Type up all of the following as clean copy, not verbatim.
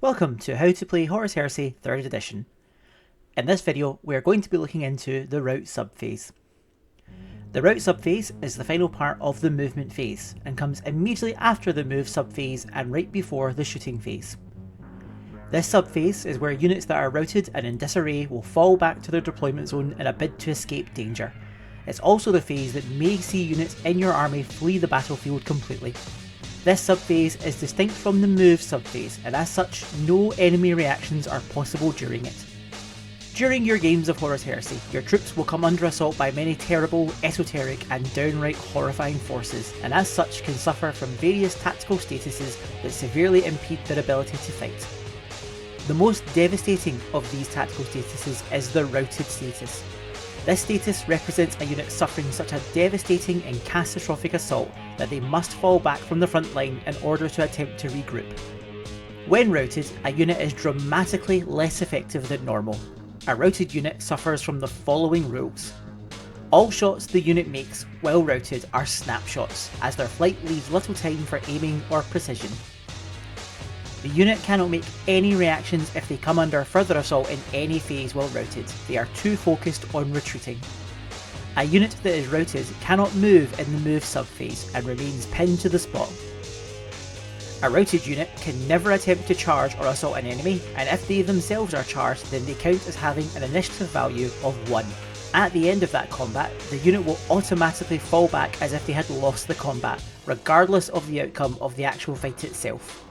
Welcome to How to Play Horus Heresy 3rd edition. In this video we are going to be looking into the Rout Sub-Phase. The Rout Sub-Phase is the final part of the movement phase and comes immediately after the move sub-phase and right before the shooting phase. This sub-phase is where units that are routed and in disarray will fall back to their deployment zone in a bid to escape danger. It's also the phase that may see units in your army flee the battlefield completely. This sub-phase is distinct from the move sub-phase, and as such, no enemy reactions are possible during it. During your games of Horus Heresy, your troops will come under assault by many terrible, esoteric and downright horrifying forces, and as such can suffer from various tactical statuses that severely impede their ability to fight. The most devastating of these tactical statuses is the routed status. This status represents a unit suffering such a devastating and catastrophic assault that they must fall back from the front line in order to attempt to regroup. When routed, a unit is dramatically less effective than normal. A routed unit suffers from the following rules. All shots the unit makes while routed are snapshots, as their flight leaves little time for aiming or precision. The unit cannot make any reactions if they come under further assault in any phase while routed. They are too focused on retreating. A unit that is routed cannot move in the move sub-phase and remains pinned to the spot. A routed unit can never attempt to charge or assault an enemy, and if they themselves are charged then they count as having an initiative value of 1. At the end of that combat, the unit will automatically fall back as if they had lost the combat, regardless of the outcome of the actual fight itself.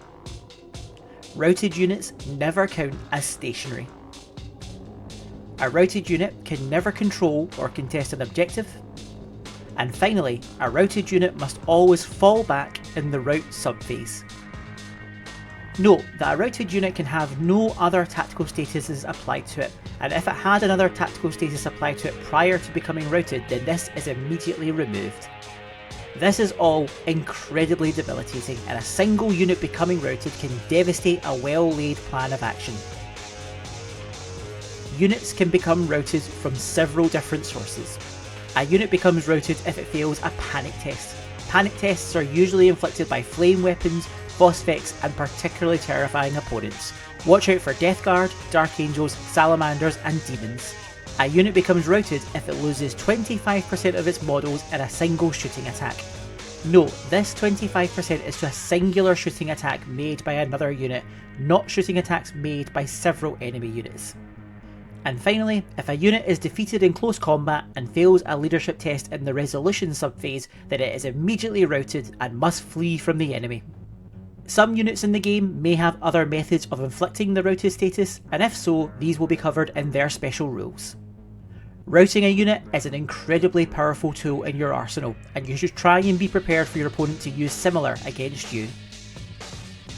Routed units never count as stationary. A routed unit can never control or contest an objective. And finally, a routed unit must always fall back in the rout sub-phase. Note that a routed unit can have no other tactical statuses applied to it, and if it had another tactical status applied to it prior to becoming routed, then this is immediately removed. This is all incredibly debilitating, and a single unit becoming routed can devastate a well-laid plan of action. Units can become routed from several different sources. A unit becomes routed if it fails a panic test. Panic tests are usually inflicted by flame weapons, phosphex and particularly terrifying opponents. Watch out for Death Guard, Dark Angels, Salamanders and Demons. A unit becomes routed if it loses 25% of its models in a single shooting attack. Note, this 25% is to a singular shooting attack made by another unit, not shooting attacks made by several enemy units. And finally, if a unit is defeated in close combat and fails a leadership test in the resolution sub-phase, then it is immediately routed and must flee from the enemy. Some units in the game may have other methods of inflicting the routed status, and if so, these will be covered in their special rules. Routing a unit is an incredibly powerful tool in your arsenal, and you should try and be prepared for your opponent to use similar against you.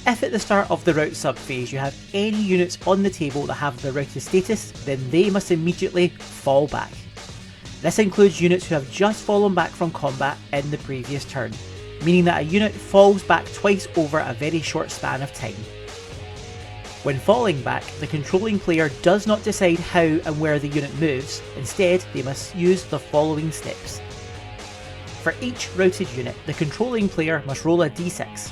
If at the start of the rout sub-phase you have any units on the table that have the routed status, then they must immediately fall back. This includes units who have just fallen back from combat in the previous turn, meaning that a unit falls back twice over a very short span of time. When falling back, the controlling player does not decide how and where the unit moves, instead they must use the following steps. For each routed unit, the controlling player must roll a d6.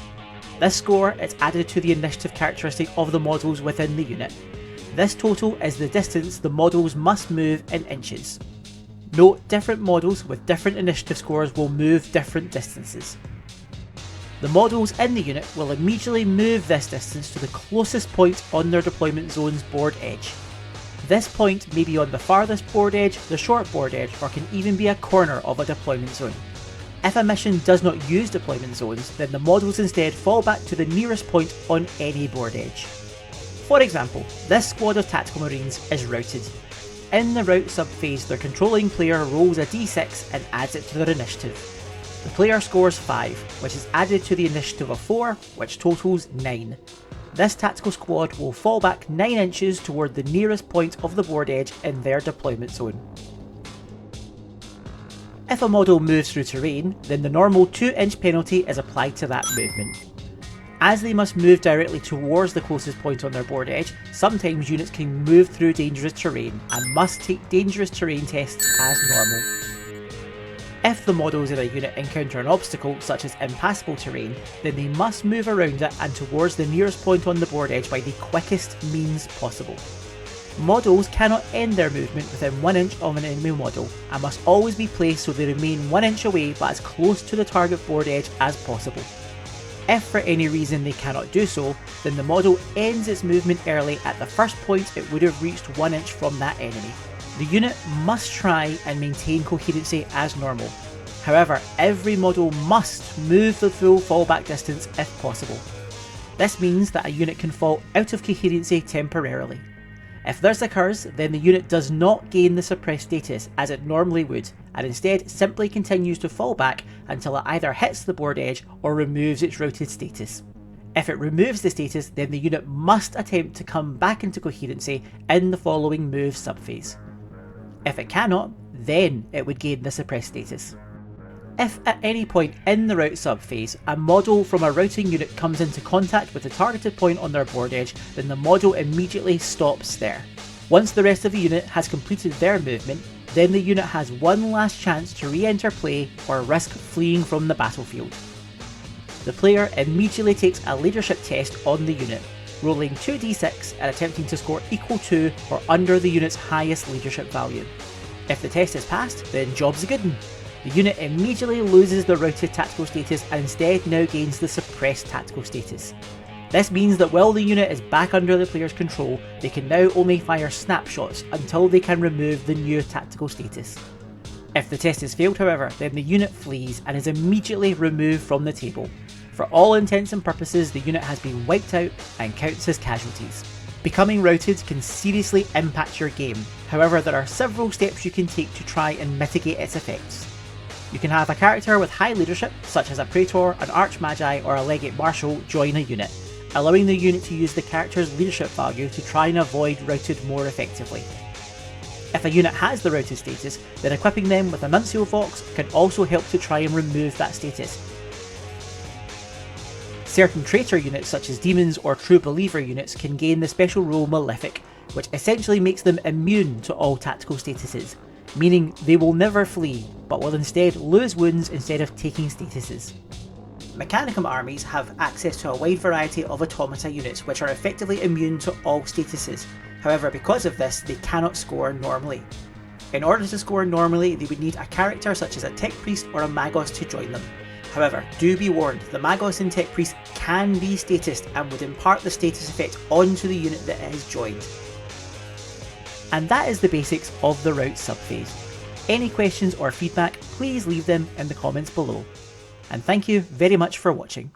This score is added to the initiative characteristic of the models within the unit. This total is the distance the models must move in inches. Note, different models with different initiative scores will move different distances. The models in the unit will immediately move this distance to the closest point on their deployment zone's board edge. This point may be on the farthest board edge, the short board edge, or can even be a corner of a deployment zone. If a mission does not use deployment zones, then the models instead fall back to the nearest point on any board edge. For example, this squad of tactical marines is routed. In the rout sub-phase, their controlling player rolls a d6 and adds it to their initiative. The player scores 5, which is added to the initiative of 4, which totals 9. This tactical squad will fall back 9 inches toward the nearest point of the board edge in their deployment zone. If a model moves through terrain, then the normal 2-inch penalty is applied to that movement. As they must move directly towards the closest point on their board edge, sometimes units can move through dangerous terrain and must take dangerous terrain tests as normal. If the models in a unit encounter an obstacle, such as impassable terrain, then they must move around it and towards the nearest point on the board edge by the quickest means possible. Models cannot end their movement within 1 inch of an enemy model, and must always be placed so they remain 1 inch away but as close to the target board edge as possible. If for any reason they cannot do so, then the model ends its movement early at the first point it would have reached 1 inch from that enemy. The unit must try and maintain coherency as normal. However, every model must move the full fallback distance if possible. This means that a unit can fall out of coherency temporarily. If this occurs, then the unit does not gain the suppressed status as it normally would, and instead simply continues to fall back until it either hits the board edge or removes its routed status. If it removes the status, then the unit must attempt to come back into coherency in the following move subphase. If it cannot, then it would gain the suppressed status. If at any point in the Rout Sub-Phase, a model from a routing unit comes into contact with the targeted point on their board edge, then the model immediately stops there. Once the rest of the unit has completed their movement, then the unit has one last chance to re-enter play or risk fleeing from the battlefield. The player immediately takes a leadership test on the unit, rolling 2d6 and attempting to score equal to or under the unit's highest leadership value. If the test is passed, then job's a good one. The unit immediately loses the routed tactical status and instead now gains the suppressed tactical status. This means that while the unit is back under the player's control, they can now only fire snapshots until they can remove the new tactical status. If the test is failed, however, then the unit flees and is immediately removed from the table. For all intents and purposes, the unit has been wiped out and counts as casualties. Becoming routed can seriously impact your game, however there are several steps you can take to try and mitigate its effects. You can have a character with high leadership, such as a Praetor, an Archmagi or a Legate Marshal, join a unit, allowing the unit to use the character's leadership value to try and avoid routed more effectively. If a unit has the routed status, then equipping them with a Nuncio Vox can also help to try and remove that status. Certain traitor units such as demons or true believer units can gain the special rule Malefic, which essentially makes them immune to all tactical statuses, meaning they will never flee, but will instead lose wounds instead of taking statuses. Mechanicum armies have access to a wide variety of automata units which are effectively immune to all statuses, however because of this they cannot score normally. In order to score normally they would need a character such as a Tech Priest or a Magos to join them. However, do be warned, the Magos and Tech Priest can be statused and would impart the status effect onto the unit that it has joined. And that is the basics of the Rout Sub-Phase. Any questions or feedback, please leave them in the comments below. And thank you very much for watching.